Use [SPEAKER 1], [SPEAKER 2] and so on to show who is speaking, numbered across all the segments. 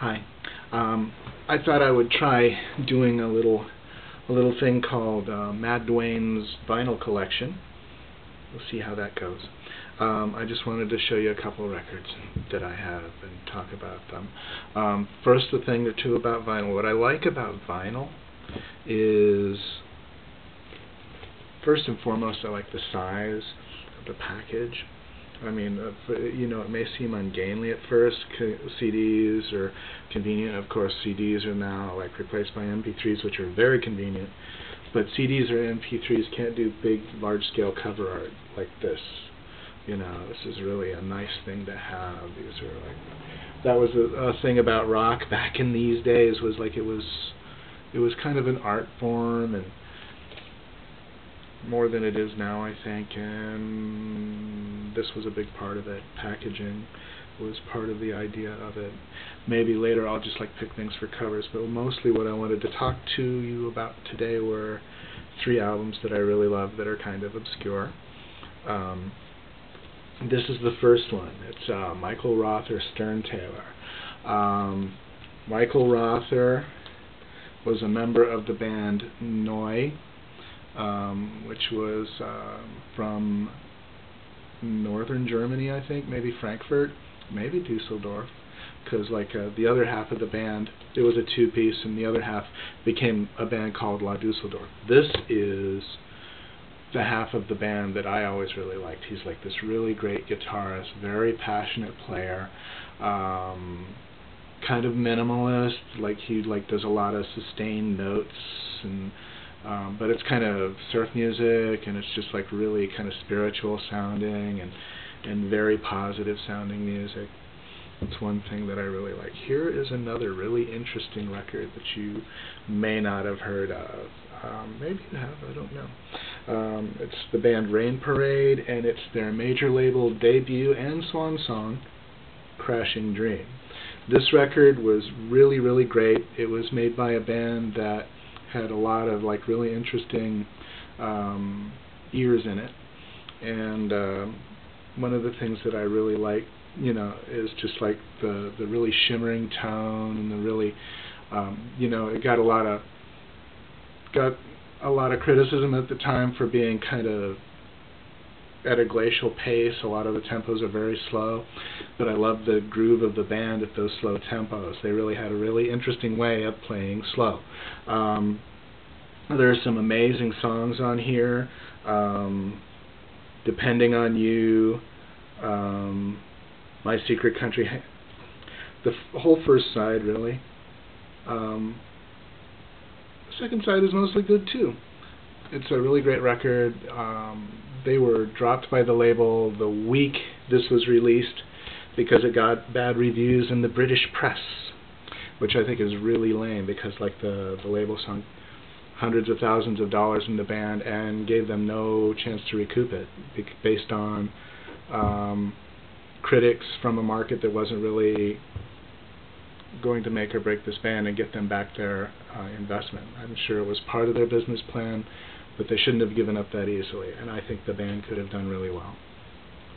[SPEAKER 1] Hi. I thought I would try doing a little thing called Madduane's vinyl collection. We'll see how that goes. I just wanted to show you a couple records that I have and talk about them. First, a thing or two about vinyl. What I like about vinyl is, first and foremost, I like the size of the package. I mean, it may seem ungainly at first. CDs are convenient. Of course, CDs are now replaced by MP3s, which are very convenient. But CDs or MP3s can't do big, large-scale cover art like this. This is really a nice thing to have. These are that was a thing about rock back in these days. Was it was kind of an art form, and more than it is now, I think, and this was a big part of it. Packaging was part of the idea of it. Maybe later I'll just pick things for covers, but mostly what I wanted to talk to you about today were 3 albums that I really love that are kind of obscure. This is the first one. It's Michael Rother, Stern Taylor. Michael Rother was a member of the band Neu, which was from northern Germany, I think, maybe Frankfurt, maybe Dusseldorf, because the other half of the band, it was a two-piece, and the other half became a band called La Dusseldorf. This is the half of the band that I always really liked. He's this really great guitarist, very passionate player, kind of minimalist. He does a lot of sustained notes, and but it's kind of surf music, and it's just really kind of spiritual sounding and very positive sounding music. It's one thing that I really like. Here is another really interesting record that you may not have heard of. Maybe you have, I don't know. It's the band Rain Parade, and it's their major label debut and swan song, Crashing Dream. This record was really, really great. It was made by a band that had a lot of really interesting ears in it, and one of the things that I really like, is just the really shimmering tone, and the really, it got a lot of criticism at the time for being kind of at a glacial pace. A lot of the tempos are very slow, but I love the groove of the band at those slow tempos. They really had a really interesting way of playing slow. There are some amazing songs on here. Depending on You, My Secret Country, the whole first side really. The second side is mostly good too. It's a really great record. They were dropped by the label the week this was released because it got bad reviews in the British press, which I think is really lame, because the label sunk hundreds of thousands of dollars in the band and gave them no chance to recoup it, based on critics from a market that wasn't really going to make or break this band and get them back their investment. I'm sure it was part of their business plan, but they shouldn't have given up that easily, and I think the band could have done really well.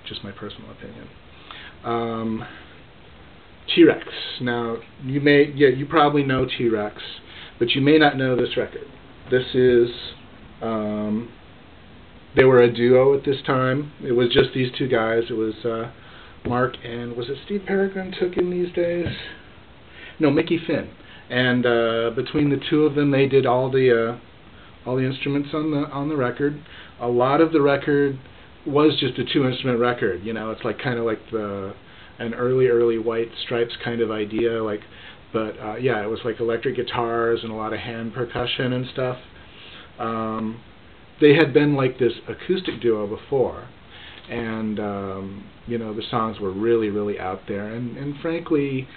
[SPEAKER 1] Just my personal opinion. T-Rex. Now, you probably know T-Rex, but you may not know this record. This is, they were a duo at this time. It was just these two guys. It was Mark and, was it Steve Peregrine took in these days? No, Mickey Finn. And between the two of them, they did all the instruments on the record. A lot of the record was just a 2-instrument record. It's kind of an early White Stripes kind of idea. But yeah, it was electric guitars and a lot of hand percussion and stuff. They had been this acoustic duo before, and the songs were really, really out there, and frankly,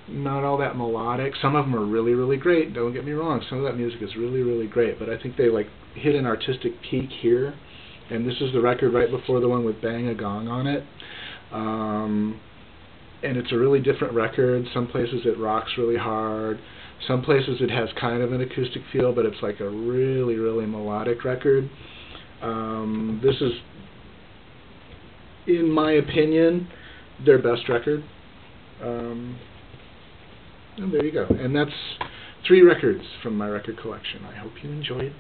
[SPEAKER 1] not all that melodic. Some of them are really, really great, don't get me wrong. Some of that music is really, really great, but I think they hit an artistic peak here, and this is the record right before the one with Bang a Gong on it. And it's a really different record. Some places it rocks really hard. Some places it has kind of an acoustic feel, but it's a really, really melodic record. This is, in my opinion, their best record. And there you go. And that's 3 records from my record collection. I hope you enjoyed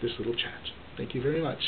[SPEAKER 1] this little chat. Thank you very much.